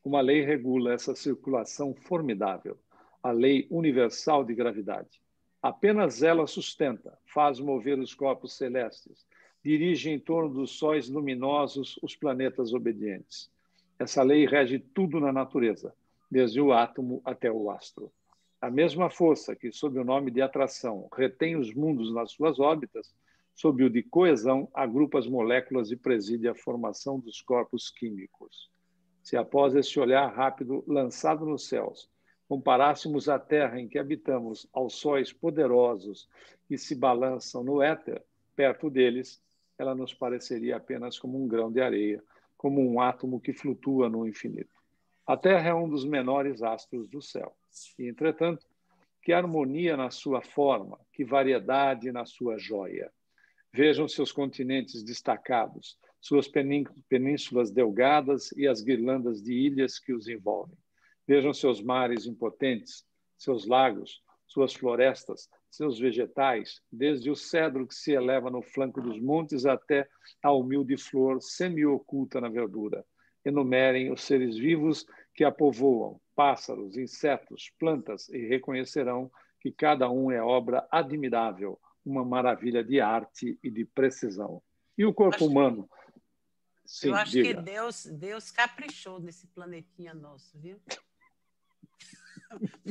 [SPEAKER 1] Uma lei regula essa circulação formidável, a lei universal de gravidade. Apenas ela sustenta, faz mover os corpos celestes, dirige em torno dos sóis luminosos os planetas obedientes. Essa lei rege tudo na natureza, desde o átomo até o astro. A mesma força que, sob o nome de atração, retém os mundos nas suas órbitas, sob o de coesão, agrupa as moléculas e preside a formação dos corpos químicos. Se após esse olhar rápido lançado nos céus, comparássemos a Terra em que habitamos aos sóis poderosos que se balançam no éter, perto deles, ela nos pareceria apenas como um grão de areia, como um átomo que flutua no infinito. A Terra é um dos menores astros do céu. E, entretanto, que harmonia na sua forma, que variedade na sua joia. Vejam seus continentes destacados, suas penínsulas delgadas e as guirlandas de ilhas que os envolvem. Vejam seus mares impotentes, seus lagos, suas florestas, seus vegetais, desde o cedro que se eleva no flanco dos montes até a humilde flor semi-oculta na verdura. Enumerem os seres vivos que a povoam, pássaros, insetos, plantas, e reconhecerão que cada um é obra admirável, uma maravilha de arte e de precisão. E o corpo humano? Sim,
[SPEAKER 3] eu acho
[SPEAKER 1] diga.
[SPEAKER 3] que Deus caprichou nesse planetinha nosso, viu?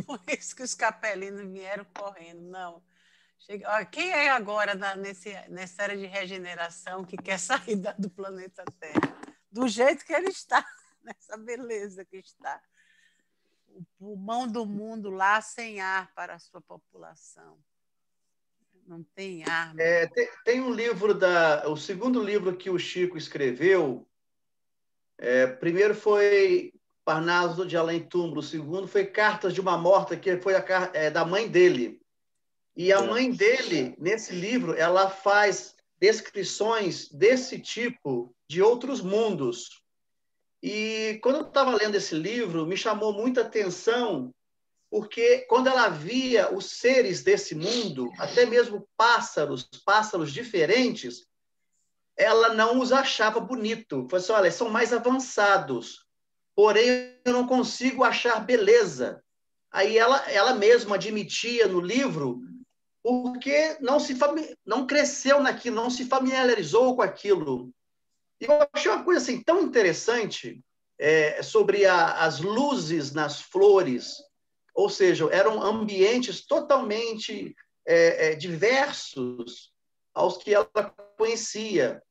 [SPEAKER 3] Por isso que os capelinos vieram correndo. Não. Quem é agora nessa era de regeneração que quer sair do planeta Terra? Do jeito que ele está, nessa beleza que está. O pulmão do mundo lá sem ar para a sua população. Não tem ar.
[SPEAKER 5] Tem um livro, o segundo livro que o Chico escreveu, primeiro foi Parnaso de Além Túmulo, o segundo foi Cartas de uma Morta, que foi da mãe dele. E a mãe dele, nesse livro, ela faz descrições desse tipo de outros mundos. E quando eu estava lendo esse livro, me chamou muita atenção, porque quando ela via os seres desse mundo, até mesmo pássaros diferentes, ela não os achava bonito. Falei assim, olha, são mais avançados, porém eu não consigo achar beleza. Aí ela mesma admitia no livro, porque não cresceu naquilo, não se familiarizou com aquilo. E eu achei uma coisa assim, tão interessante sobre as luzes nas flores, ou seja, eram ambientes totalmente diversos aos que ela conhecia.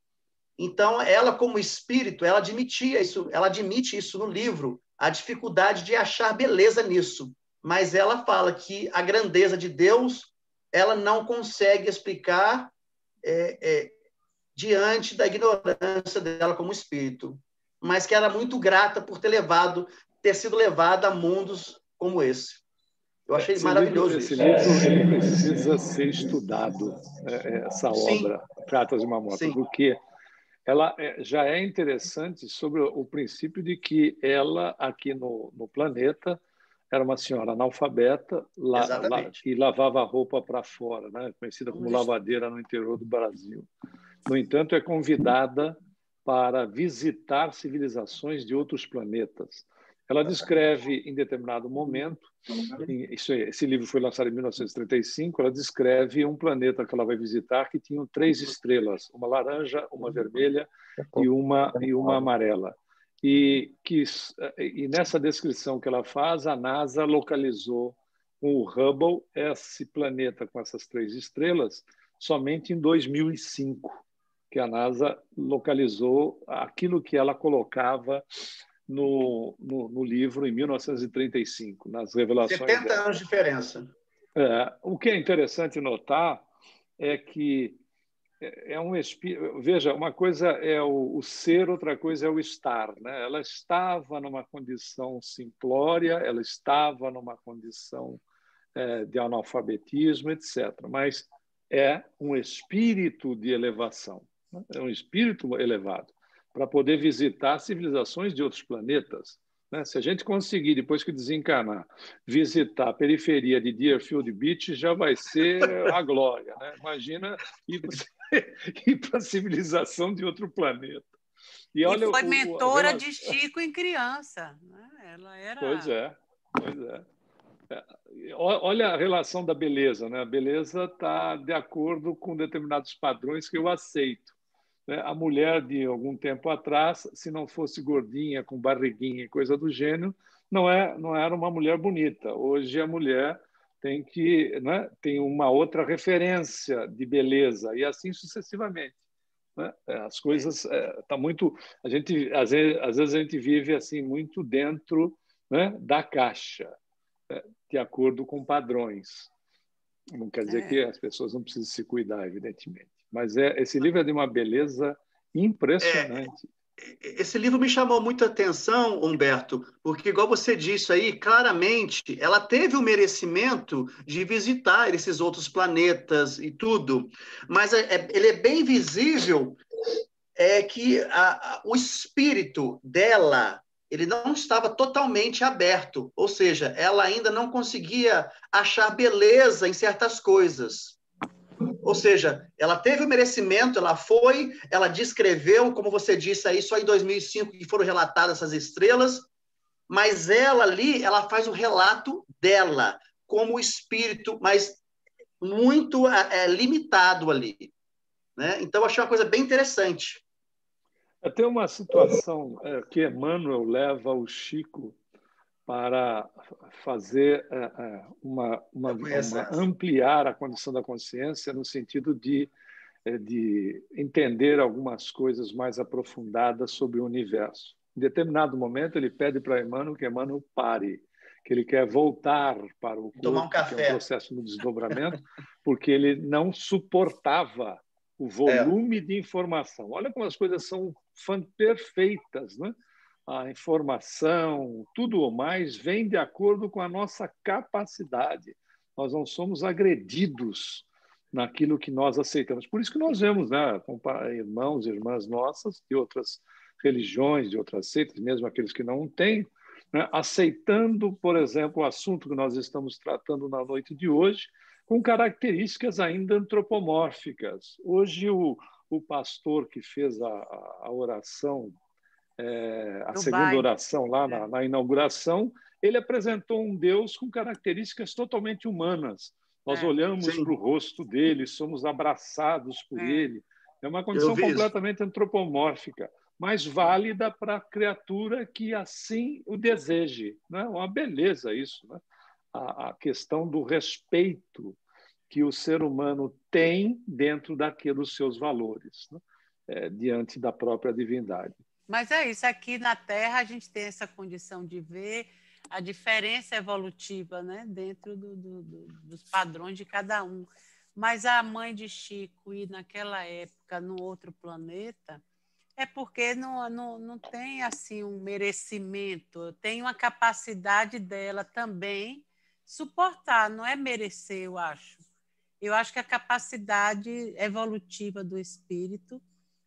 [SPEAKER 5] Então, ela, como espírito, ela admite isso no livro, a dificuldade de achar beleza nisso. Mas ela fala que a grandeza de Deus, ela não consegue explicar diante da ignorância dela como espírito, mas que era muito grata por ter sido levada a mundos como esse. Eu achei maravilhoso
[SPEAKER 1] esse
[SPEAKER 5] isso.
[SPEAKER 1] livro ele precisa ser estudado, essa
[SPEAKER 5] Sim.
[SPEAKER 1] obra, Cartas de uma Morta,
[SPEAKER 5] Sim.
[SPEAKER 1] porque ela já é interessante sobre o princípio de que ela, aqui no planeta, era uma senhora analfabeta que lavava a roupa para fora, né? Conhecida como lavadeira no interior do Brasil. No entanto, é convidada para visitar civilizações de outros planetas. Ela descreve, em determinado momento, esse livro foi lançado em 1935, ela descreve um planeta que ela vai visitar que tinha 3 estrelas, uma laranja, uma vermelha e uma amarela. E nessa descrição que ela faz, a NASA localizou com o Hubble esse planeta com essas 3 estrelas somente em 2005, que a NASA localizou aquilo que ela colocava no livro em 1935, nas revelações
[SPEAKER 5] 70
[SPEAKER 1] dela.
[SPEAKER 5] anos de diferença.
[SPEAKER 1] O que é interessante notar é que veja, uma coisa é o ser, outra coisa é o estar, né? Ela estava numa condição simplória, ela estava numa condição de analfabetismo, etc. Mas é um espírito de elevação, né? É um espírito elevado para poder visitar civilizações de outros planetas, né? Se a gente conseguir, depois que desencarnar, visitar a periferia de Deerfield Beach, já vai ser a glória, né? Imagina ir para a civilização de outro planeta.
[SPEAKER 3] E foi mentora de Chico em criança, né? Ela era...
[SPEAKER 1] Pois é. Olha a relação da beleza, né? A beleza está de acordo com determinados padrões que eu aceito. A mulher de algum tempo atrás, se não fosse gordinha, com barriguinha e coisa do gênero, não era uma mulher bonita. Hoje a mulher tem uma outra referência de beleza e assim sucessivamente, né? As coisas tá muito, às vezes a gente vive assim muito dentro, né, da caixa, de acordo com padrões. Não quer dizer que as pessoas não precisam se cuidar, evidentemente. Mas esse livro é de uma beleza impressionante.
[SPEAKER 5] Esse livro me chamou muita atenção, Humberto, porque, igual você disse aí, claramente, ela teve o merecimento de visitar esses outros planetas e tudo, mas ele é bem visível que o espírito dela ele não estava totalmente aberto, ou seja, ela ainda não conseguia achar beleza em certas coisas. Ou seja, ela teve o merecimento, ela descreveu, como você disse aí, só em 2005 que foram relatadas essas estrelas, mas ela faz o relato dela, como espírito, mas muito limitado ali, né? Então, eu achei uma coisa bem interessante.
[SPEAKER 1] Tem uma situação que Emmanuel leva o Chico para fazer ampliar a condição da consciência no sentido de entender algumas coisas mais aprofundadas sobre o universo. Em determinado momento, ele pede para Emmanuel que Emmanuel pare, que ele quer voltar para o corpo, que é um processo no desdobramento, porque ele não suportava o volume de informação. Olha como as coisas são perfeitas, né? A informação, tudo o mais, vem de acordo com a nossa capacidade. Nós não somos agredidos naquilo que nós aceitamos. Por isso que nós vemos, né, irmãos e irmãs nossas de outras religiões, de outras seitas, mesmo aqueles que não têm, né, aceitando, por exemplo, o assunto que nós estamos tratando na noite de hoje, com características ainda antropomórficas. Hoje, o pastor que fez a oração, a segunda oração lá na inauguração, ele apresentou um Deus com características totalmente humanas. Nós olhamos para o rosto dele, somos abraçados por ele. É uma condição completamente antropomórfica, mas válida para a criatura que assim o deseje. Né? Uma beleza isso, né? A questão do respeito que o ser humano tem dentro dos seus valores, né? diante da própria divindade.
[SPEAKER 3] Mas é isso, aqui na Terra a gente tem essa condição de ver a diferença evolutiva, né, dentro dos padrões de cada um. Mas a mãe de Chico ir naquela época num outro planeta é porque não tem assim um merecimento, tem uma capacidade dela também suportar, não é merecer, eu acho. Eu acho que a capacidade evolutiva do espírito,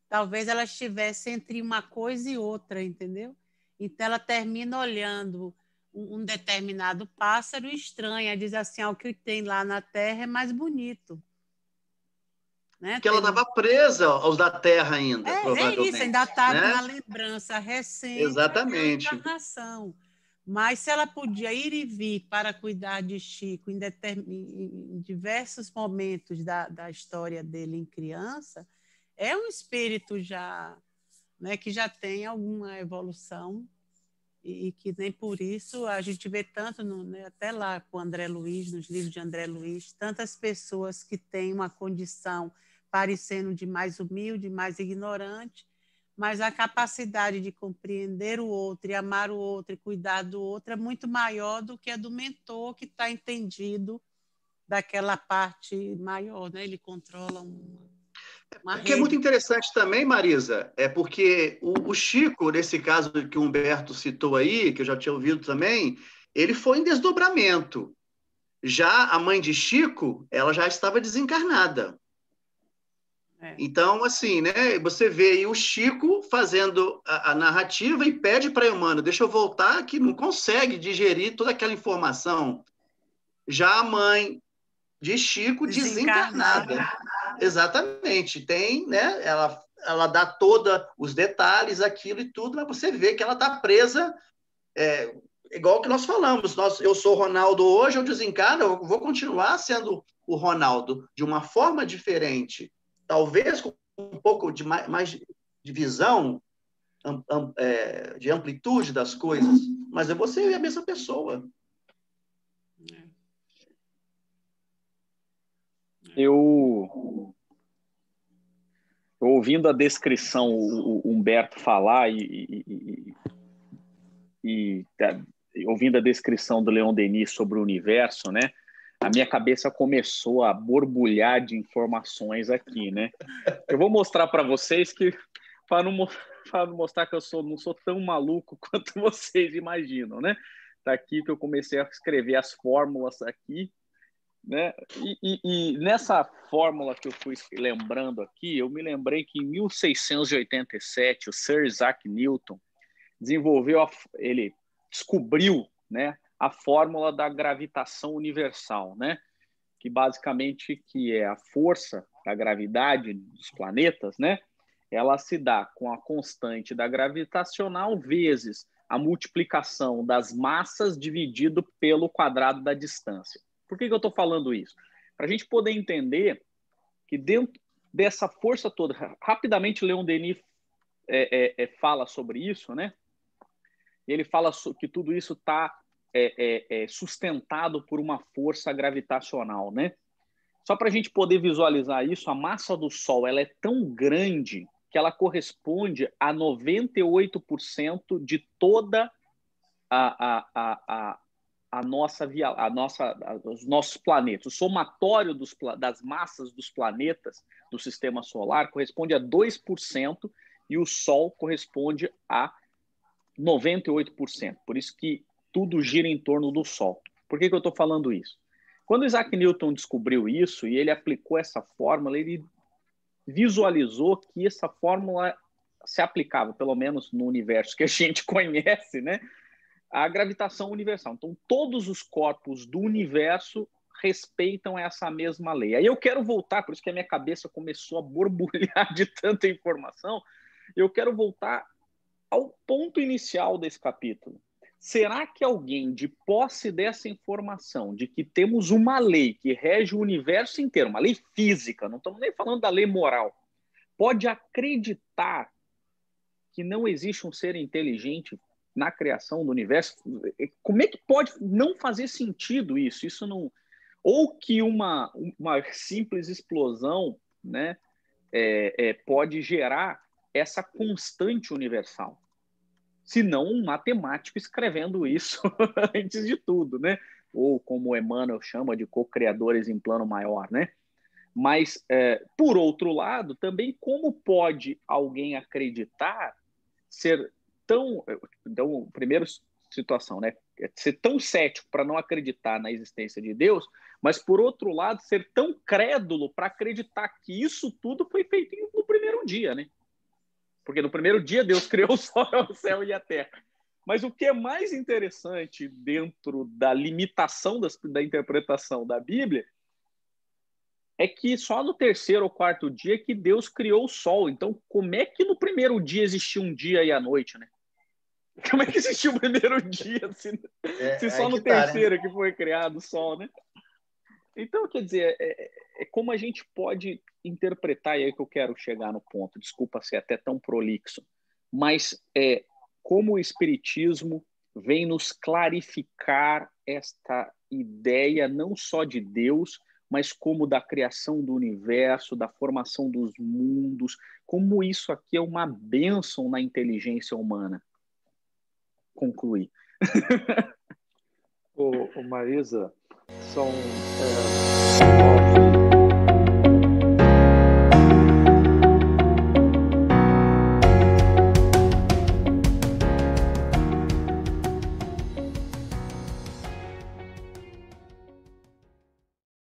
[SPEAKER 3] talvez ela estivesse entre uma coisa e outra, entendeu? Então ela termina olhando um determinado pássaro e estranha, diz assim, o que tem lá na Terra é mais bonito. Né?
[SPEAKER 5] Porque ela estava presa aos da Terra ainda, provavelmente.
[SPEAKER 3] É isso, ainda está,
[SPEAKER 5] né?
[SPEAKER 3] na lembrança recente
[SPEAKER 5] Exatamente.
[SPEAKER 3] da encarnação. Mas se ela podia ir e vir para cuidar de Chico em diversos momentos da história dele em criança, é um espírito já, né, que já tem alguma evolução e que nem por isso a gente vê tanto, né, até lá com André Luiz, nos livros de André Luiz, tantas pessoas que têm uma condição parecendo de mais humilde, mais ignorante, mas a capacidade de compreender o outro e amar o outro e cuidar do outro é muito maior do que a do mentor que está entendido daquela parte maior, né? Ele controla uma
[SPEAKER 5] O que é muito interessante também, Marisa, é porque o Chico, nesse caso que o Humberto citou aí, que eu já tinha ouvido também, ele foi em desdobramento. Já a mãe de Chico, ela já estava desencarnada. Então, assim, né? Você vê aí o Chico fazendo a narrativa e pede para a Emmanuel, deixa eu voltar, que não consegue digerir toda aquela informação. Já a mãe de Chico desencarnada. Exatamente. Tem, né? Ela dá todos os detalhes, aquilo e tudo, mas você vê que ela está presa, igual o que nós falamos. Eu sou Ronaldo hoje, eu desencarno, eu vou continuar sendo o Ronaldo de uma forma diferente. Talvez com um pouco de mais de visão, de amplitude das coisas, mas eu vou ser a mesma pessoa.
[SPEAKER 8] Eu ouvindo a descrição, o Humberto falar e ouvindo a descrição do Leon Denis sobre o universo, né? A minha cabeça começou a borbulhar de informações aqui, né? Eu vou mostrar para vocês que, para não mostrar que eu não sou tão maluco quanto vocês imaginam, né? Tá aqui que eu comecei a escrever as fórmulas aqui, né? E nessa fórmula que eu fui lembrando aqui, eu me lembrei que em 1687 o Sir Isaac Newton ele descobriu, né, a fórmula da gravitação universal, né, que basicamente que é a força da gravidade dos planetas, né, ela se dá com a constante da gravitacional vezes a multiplicação das massas dividido pelo quadrado da distância. Por que eu estou falando isso? Para a gente poder entender que dentro dessa força toda, rapidamente Leon Denis fala sobre isso, né? Ele fala que tudo isso está sustentado por uma força gravitacional, né? Só para a gente poder visualizar isso, a massa do Sol ela é tão grande que ela corresponde a 98% de toda os nossos planetas. O somatório das massas dos planetas do sistema solar corresponde a 2% e o Sol corresponde a 98%. Por isso que tudo gira em torno do Sol. Por que eu estou falando isso? Quando Isaac Newton descobriu isso e ele aplicou essa fórmula, ele visualizou que essa fórmula se aplicava, pelo menos no universo que a gente conhece, né? A gravitação universal. Então, todos os corpos do universo respeitam essa mesma lei. Aí eu quero voltar, por isso que a minha cabeça começou a borbulhar de tanta informação, eu quero voltar ao ponto inicial desse capítulo. Será que alguém, de posse dessa informação, de que temos uma lei que rege o universo inteiro, uma lei física, não estamos nem falando da lei moral, pode acreditar que não existe um ser inteligente na criação do universo? Como é que pode não fazer sentido isso? Isso não... Ou que uma simples explosão, né, pode gerar essa constante universal. Se não um matemático escrevendo isso antes de tudo, né? Ou como Emmanuel chama de co-criadores em plano maior, né? Mas, por outro lado, também como pode alguém acreditar ser tão... Então, primeira situação, né? Ser tão cético para não acreditar na existência de Deus, mas, por outro lado, ser tão crédulo para acreditar que isso tudo foi feito no primeiro dia, né? Porque no primeiro dia Deus criou o céu e a terra. Mas o que é mais interessante dentro da limitação da interpretação da Bíblia é que só no terceiro ou quarto dia que Deus criou o sol. Então, como é que no primeiro dia existia um dia e a noite, né? Como é que existiu o primeiro dia se só no terceiro que foi criado o sol, né? Então, quer dizer, como a gente pode interpretar, e aí que eu quero chegar no ponto, desculpa ser até tão prolixo, mas como o Espiritismo vem nos clarificar esta ideia não só de Deus, mas como da criação do universo, da formação dos mundos, como isso aqui é uma bênção na inteligência humana. Concluir.
[SPEAKER 1] Marisa, são